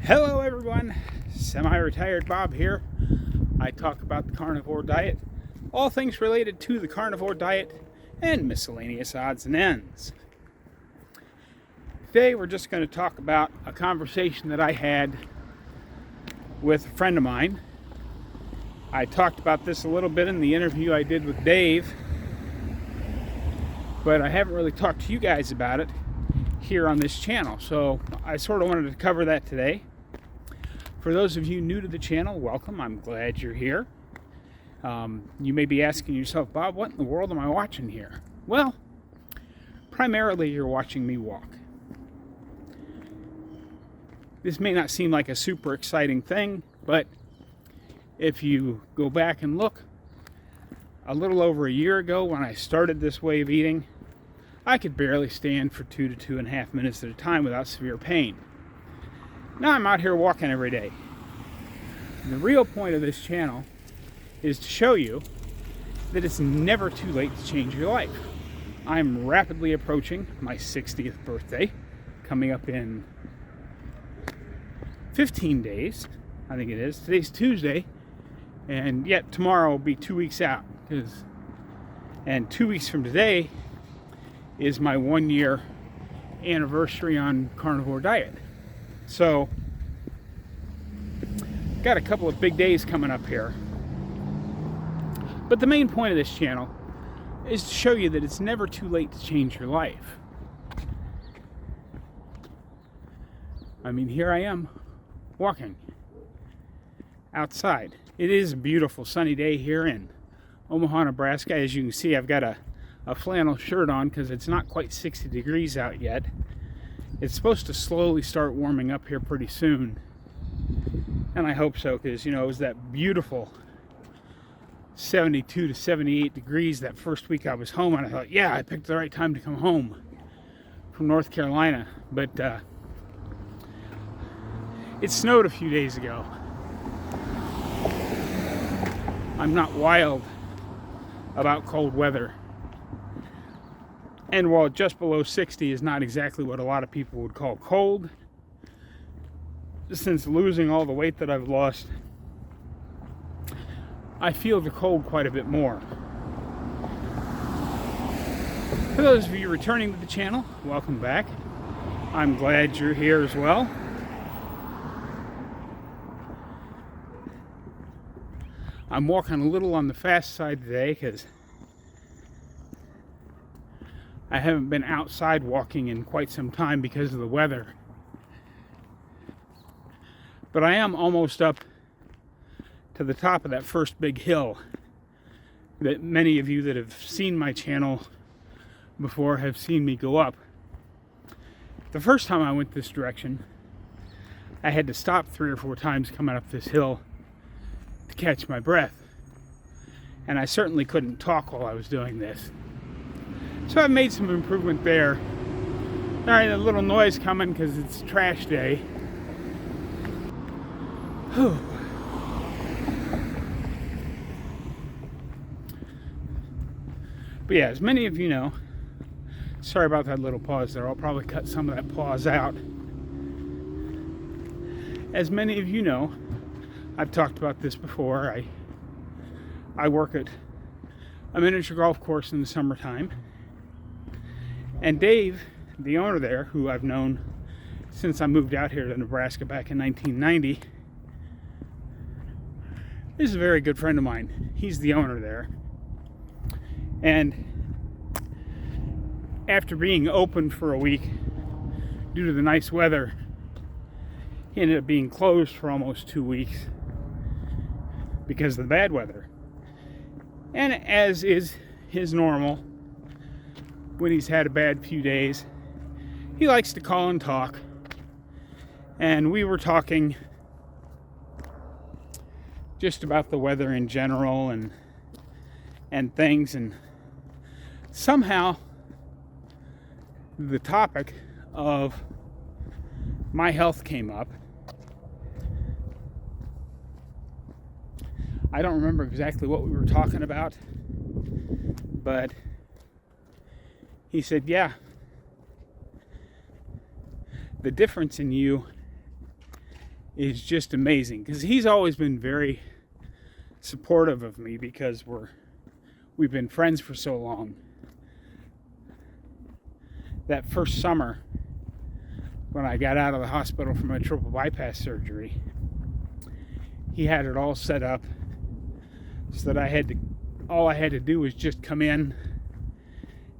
Hello everyone, Semi-Retired Bob here. I talk about the carnivore diet, all things related to the carnivore diet, and miscellaneous odds and ends. Today we're just going to talk about a conversation that I had with a friend of mine. I talked about this a little bit in the interview I did with Dave, but I haven't really talked to you guys about it here on this channel, so I sort of wanted to cover that today. For those of you new to the channel, welcome. I'm glad you're here. You may be asking yourself, Bob, what in the world am I watching here? Well, primarily you're watching me walk. This may not seem like a super exciting thing, but if you go back and look, a little over a year ago when I started this way of eating, I could barely stand for 2 to 2.5 minutes at a time without severe pain. Now I'm out here walking every day. And the real point of this channel is to show you that it's never too late to change your life. I'm rapidly approaching my 60th birthday, coming up in 15 days, I think it is. Today's Tuesday, and yet tomorrow will be 2 weeks out. And 2 weeks from today is my 1 year anniversary on Carnivore Diet. So, got a couple of big days coming up here. But the main point of this channel is to show you that it's never too late to change your life. I mean, here I am, walking outside. It is a beautiful sunny day here in Omaha, Nebraska. As you can see, I've got a flannel shirt on because it's not quite 60 degrees out yet. It's supposed to slowly start warming up here pretty soon. And I hope so, because, you know, it was that beautiful 72 to 78 degrees that first week I was home. And I thought, yeah, I picked the right time to come home from North Carolina. But it snowed a few days ago. I'm not wild about cold weather. And while just below 60 is not exactly what a lot of people would call cold, since losing all the weight that I've lost, I feel the cold quite a bit more. For those of you returning to the channel, welcome back. I'm glad you're here as well. I'm walking a little on the fast side today because I haven't been outside walking in quite some time because of the weather. But I am almost up to the top of that first big hill that many of you that have seen my channel before have seen me go up. The first time I went this direction, I had to stop 3 or 4 times coming up this hill to catch my breath. And I certainly couldn't talk while I was doing this. So I've made some improvement there. Alright, a little noise coming because it's trash day. Whew. But yeah, as many of you know, sorry about that little pause there, I'll probably cut some of that pause out. As many of you know, I've talked about this before, I work at a miniature golf course in the summertime. And Dave, the owner there, who I've known since I moved out here to Nebraska back in 1990, is a very good friend of mine. He's the owner there. And after being open for a week due to the nice weather, he ended up being closed for almost 2 weeks because of the bad weather. And as is his normal, when he's had a bad few days, he likes to call and talk. And we were talking just about the weather in general and things, and somehow the topic of my health came up. I don't remember exactly what we were talking about, but he said, yeah, the difference in you is just amazing, because he's always been very supportive of me because we've been friends for so long. That first summer when I got out of the hospital from a triple bypass surgery, he had it all set up so that all I had to do was just come in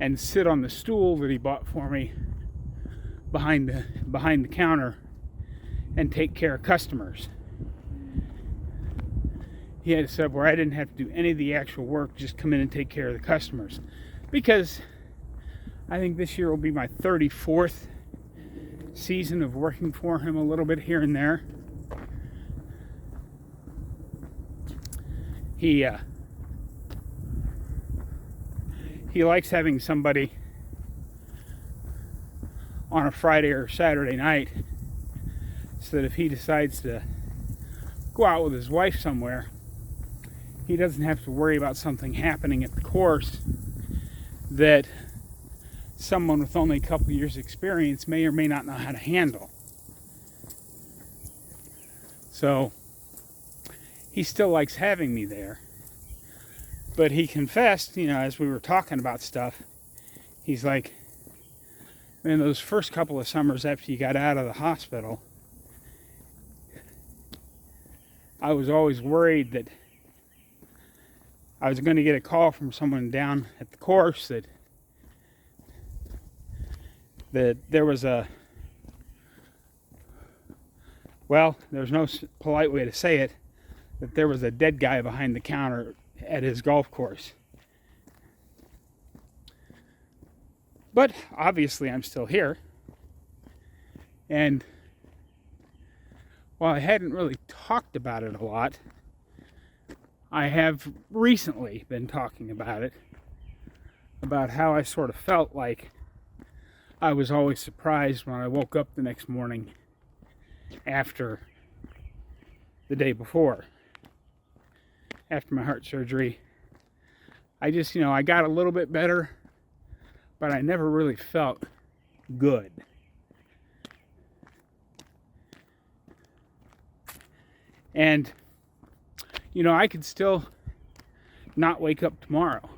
and sit on the stool that he bought for me behind the counter and take care of customers. He had it set up where I didn't have to do any of the actual work, just come in and take care of the customers. Because I think this year will be my 34th season of working for him a little bit here and there. He likes having somebody on a Friday or Saturday night, so that if he decides to go out with his wife somewhere, he doesn't have to worry about something happening at the course that someone with only a couple years experience may or may not know how to handle. So he still likes having me there. But he confessed, as we were talking about stuff, he's like, man, those first couple of summers after you got out of the hospital, I was always worried that I was going to get a call from someone down at the course that there was there's no polite way to say it, that there was a dead guy behind the counter at his golf course. But obviously I'm still here. And while I hadn't really talked about it a lot, I have recently been talking about it, about how I sort of felt like I was always surprised when I woke up the next morning after the day before, after my heart surgery. I just, I got a little bit better, but I never really felt good. And, I could still not wake up tomorrow.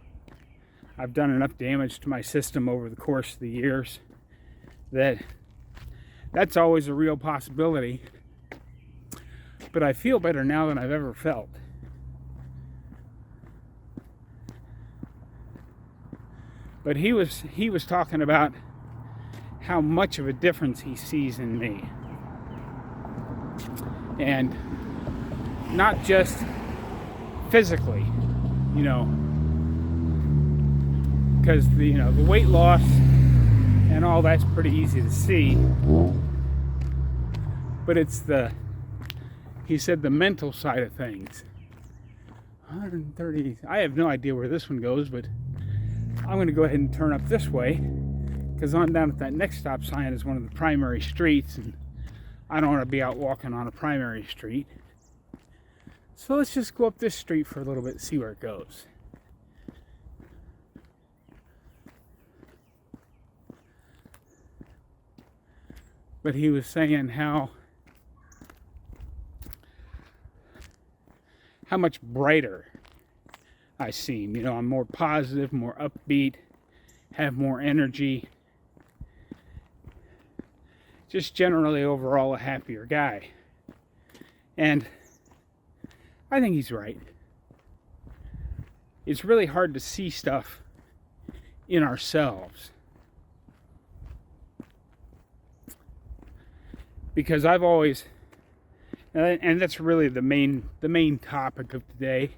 I've done enough damage to my system over the course of the years that's always a real possibility. But I feel better now than I've ever felt. But he was talking about how much of a difference he sees in me. And not just physically, because the weight loss and all that's pretty easy to see, but it's he said the mental side of things. 130, I have no idea where this one goes, but I'm going to go ahead and turn up this way, because on down at that next stop sign is one of the primary streets, and I don't want to be out walking on a primary street. So let's just go up this street for a little bit and see where it goes. But he was saying how much brighter I seem. I'm more positive, more upbeat, have more energy. Just generally overall a happier guy. And I think he's right. It's really hard to see stuff in ourselves. Because I've always, and that's really the main topic of today,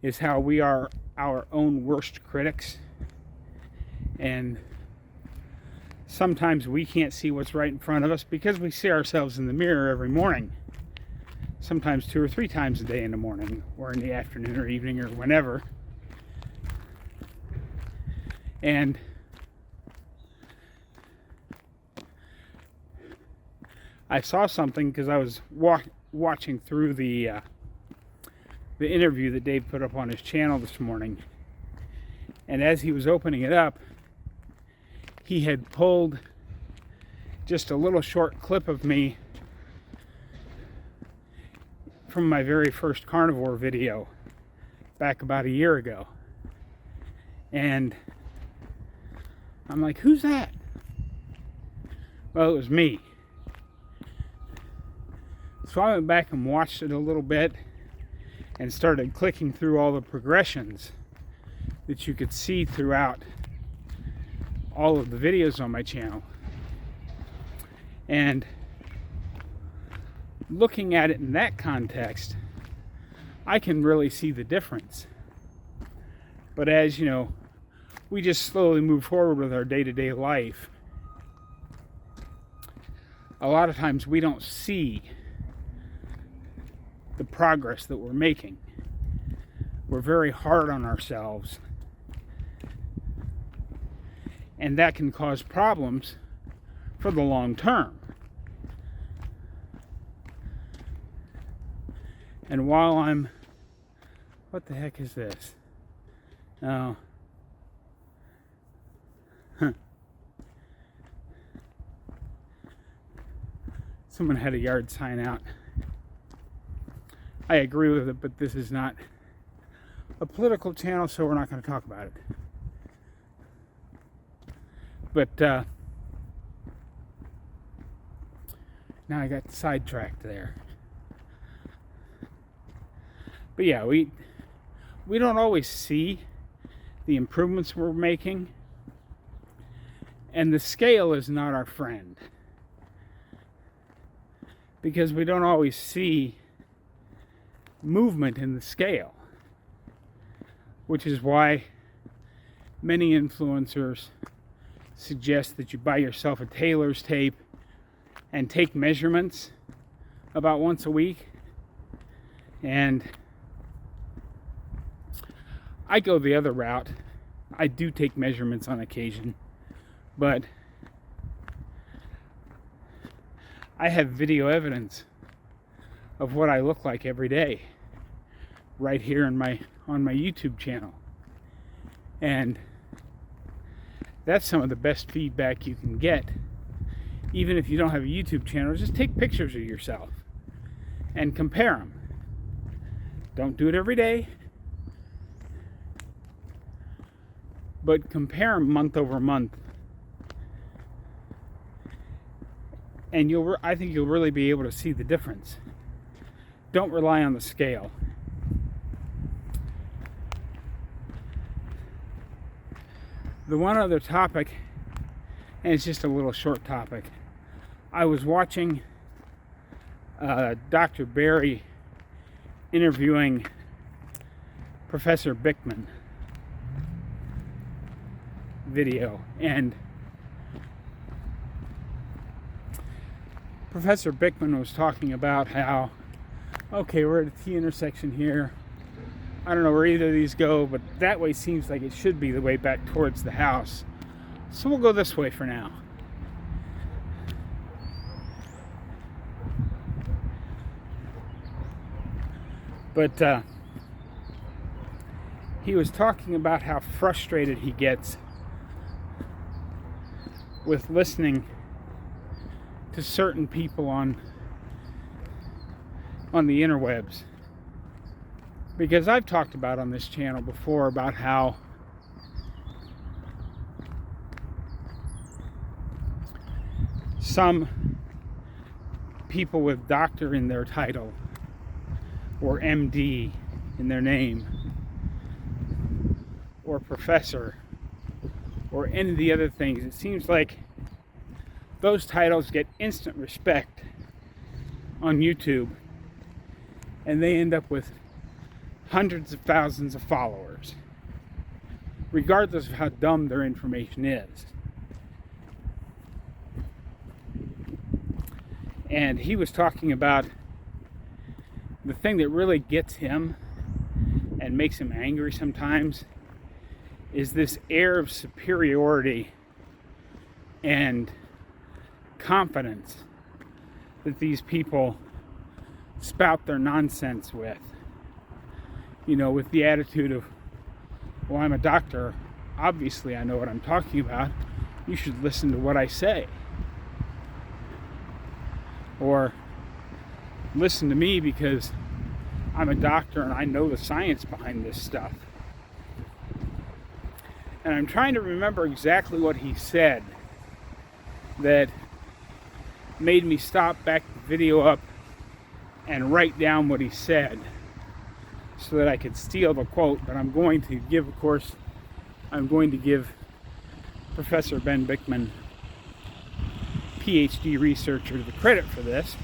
is how we are our own worst critics. And sometimes we can't see what's right in front of us because we see ourselves in the mirror every morning. Sometimes 2 or 3 times a day, in the morning or in the afternoon or evening or whenever. And I saw something because I was watching through the interview that Dave put up on his channel this morning. And as he was opening it up, he had pulled just a little short clip of me from my very first carnivore video back about a year ago. And I'm like, who's that? Well, it was me. So I went back and watched it a little bit and started clicking through all the progressions that you could see throughout all of the videos on my channel. And looking at it in that context, I can really see the difference. But as you know, we just slowly move forward with our day-to-day life. A lot of times we don't see the progress that we're making. We're very hard on ourselves, and that can cause problems for the long term. And while I'm, what the heck is this? Oh. Someone had a yard sign out. I agree with it, but this is not a political channel, so we're not going to talk about it. But now I got sidetracked there. But yeah, we don't always see the improvements we're making, and the scale is not our friend, because we don't always see movement in the scale, which is why many influencers suggest that you buy yourself a tailor's tape and take measurements about once a week. And I go the other route. I do take measurements on occasion, but I have video evidence of what I look like every day right here on my YouTube channel. And that's some of the best feedback you can get. Even if you don't have a YouTube channel, just take pictures of yourself and compare them. Don't do it every day, but compare them month over month. And I think you'll really be able to see the difference. Don't rely on the scale. The one other topic, and it's just a little short topic, I was watching Dr. Barry interviewing Professor Benckman video, and Professor Benckman was talking about how, okay, we're at a T intersection here. I don't know where either of these go, but that way seems like it should be the way back towards the house. So we'll go this way for now. But he was talking about how frustrated he gets with listening to certain people on the interwebs. Because I've talked about on this channel before about how some people with doctor in their title or MD in their name or professor or any of the other things, it seems like those titles get instant respect on YouTube, and they end up with hundreds of thousands of followers, regardless of how dumb their information is. And he was talking about the thing that really gets him and makes him angry sometimes is this air of superiority and confidence that these people spout their nonsense with. You know, with the attitude of, well, I'm a doctor, obviously I know what I'm talking about, you should listen to what I say. Or listen to me because I'm a doctor and I know the science behind this stuff. And I'm trying to remember exactly what he said that made me stop, back the video up, and write down what he said so that I could steal the quote. But I'm going to give, of course, Professor Ben Benckman, PhD researcher, the credit for this.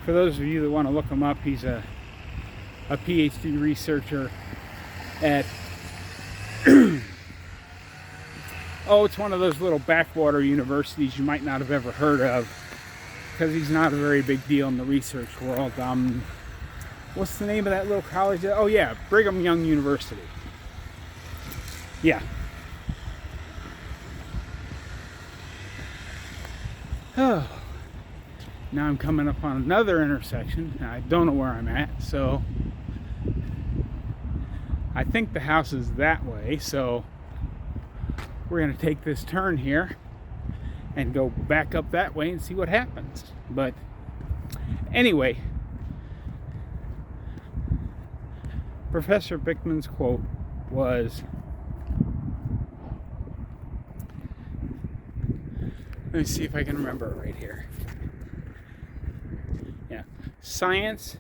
For those of you that want to look him up, he's a PhD researcher at it's one of those little backwater universities you might not have ever heard of, because he's not a very big deal in the research world. What's the name of that little college? Oh yeah, Brigham Young University. Yeah. Oh. Now I'm coming up on another intersection. I don't know where I'm at, so I think the house is that way, so we're going to take this turn here and go back up that way and see what happens. But anyway, Professor Benckman's quote was, let me see if I can remember it right here. Yeah. Science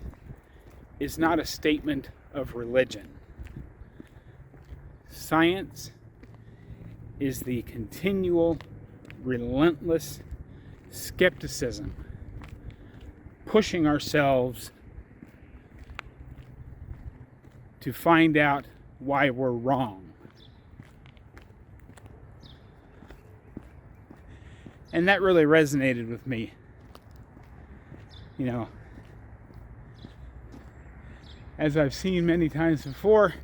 is not a statement of religion. Science is the continual, relentless skepticism, pushing ourselves to find out why we're wrong. And that really resonated with me. You know, as I've seen many times before,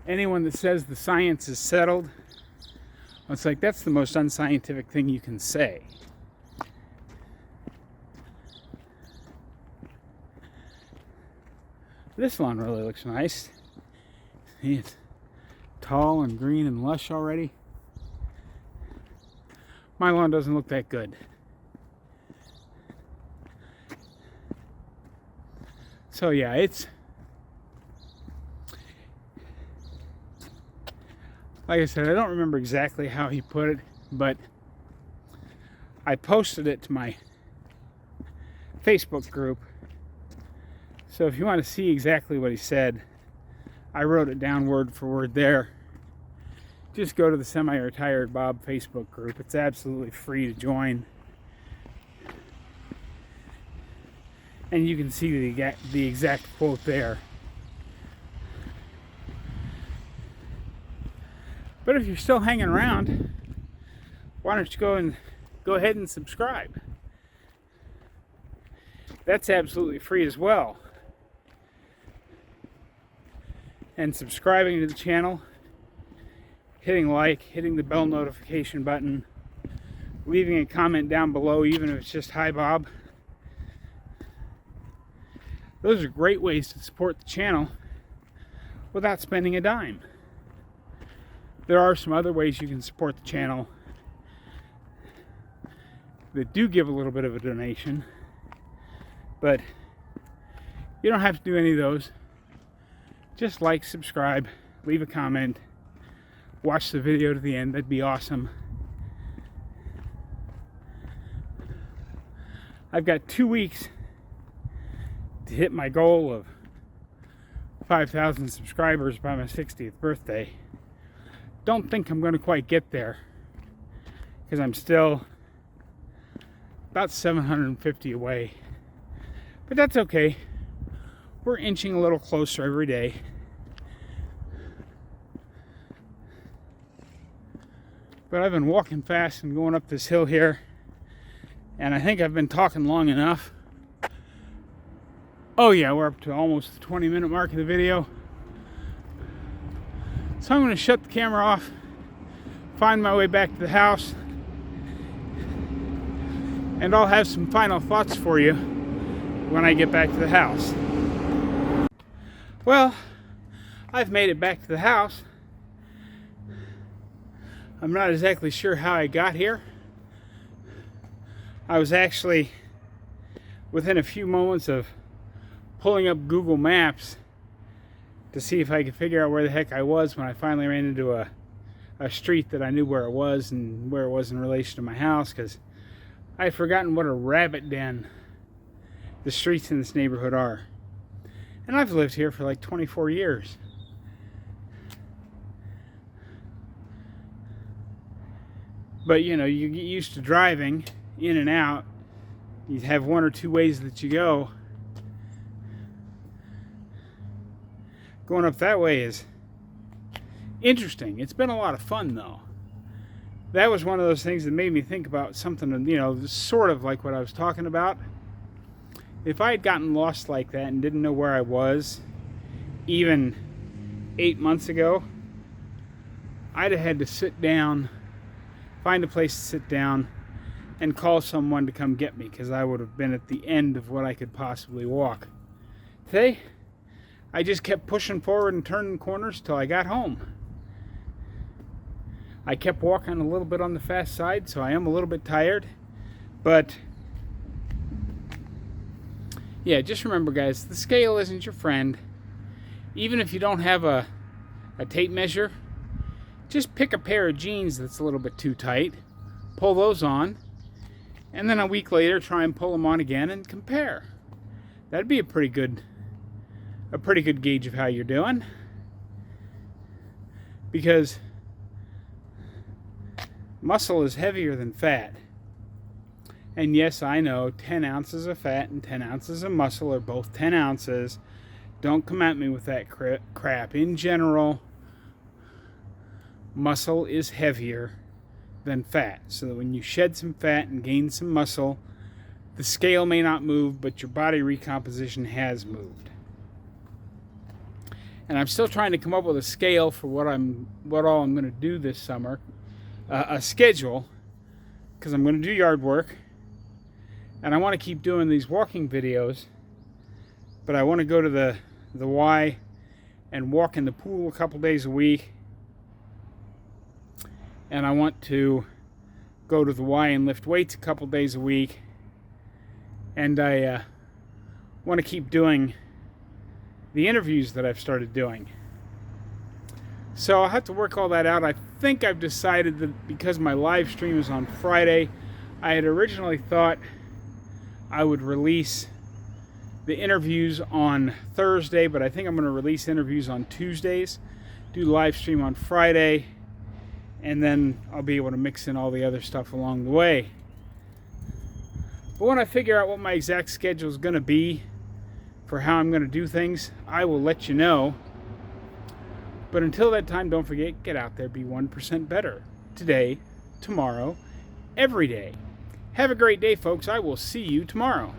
anyone that says the science is settled, it's like, that's the most unscientific thing you can say. This lawn really looks nice. See, it's tall and green and lush already. My lawn doesn't look that good. So yeah, it's, like I said, I don't remember exactly how he put it, but I posted it to my Facebook group. So if you want to see exactly what he said, I wrote it down word for word there. Just go to the SemiRetiredBob Facebook group. It's absolutely free to join. And you can see the exact quote there. But if you're still hanging around, why don't you go ahead and subscribe? That's absolutely free as well. And subscribing to the channel, hitting like, hitting the bell notification button, leaving a comment down below, even if it's just "Hi Bob." Those are great ways to support the channel without spending a dime. There are some other ways you can support the channel that do give a little bit of a donation, but you don't have to do any of those. Just like, subscribe, leave a comment, watch the video to the end. That'd be awesome. I've got 2 weeks to hit my goal of 5,000 subscribers by my 60th birthday. Don't think I'm going to quite get there, because I'm still about 750 away. But that's okay. We're inching a little closer every day. But I've been walking fast and going up this hill here, and I think I've been talking long enough. Oh yeah, we're up to almost the 20-minute mark of the video. So I'm going to shut the camera off, find my way back to the house, and I'll have some final thoughts for you when I get back to the house. Well, I've made it back to the house. I'm not exactly sure how I got here. I was actually within a few moments of pulling up Google Maps to see if I could figure out where the heck I was when I finally ran into a street that I knew where it was and where it was in relation to my house, because I had forgotten what a rabbit den the streets in this neighborhood are. And I've lived here for like 24 years. But you know, you get used to driving in and out. You have one or two ways that you go. Going up that way is interesting. It's been a lot of fun though. That was one of those things that made me think about something, you know, sort of like what I was talking about. If I had gotten lost like that and didn't know where I was, even 8 months ago, I'd have had to sit down, find a place to sit down, and call someone to come get me, because I would have been at the end of what I could possibly walk. Today, I just kept pushing forward and turning corners till I got home. I kept walking a little bit on the fast side, so I am a little bit tired, but yeah, just remember guys, the scale isn't your friend. Even if you don't have a tape measure, just pick a pair of jeans that's a little bit too tight, pull those on, and then a week later try and pull them on again and compare. That'd be a pretty good gauge of how you're doing. Because muscle is heavier than fat. And yes, I know 10 ounces of fat and 10 ounces of muscle are both 10 ounces. Don't come at me with that crap. In general, muscle is heavier than fat. So that when you shed some fat and gain some muscle, the scale may not move, but your body recomposition has moved. And I'm still trying to come up with a scale for what all I'm going to do this summer. A schedule, because I'm going to do yard work. And I want to keep doing these walking videos, but I want to go to the Y and walk in the pool a couple days a week. And I want to go to the Y and lift weights a couple days a week. And I want to keep doing the interviews that I've started doing. So I'll have to work all that out. I think I've decided that because my live stream is on Friday, I had originally thought I would release the interviews on Thursday, but I think I'm going to release interviews on Tuesdays, do live stream on Friday, and then I'll be able to mix in all the other stuff along the way. But when I figure out what my exact schedule is going to be for how I'm going to do things, I will let you know. But until that time, don't forget, get out there, be 1% better. Today, tomorrow, every day. Have a great day, folks. I will see you tomorrow.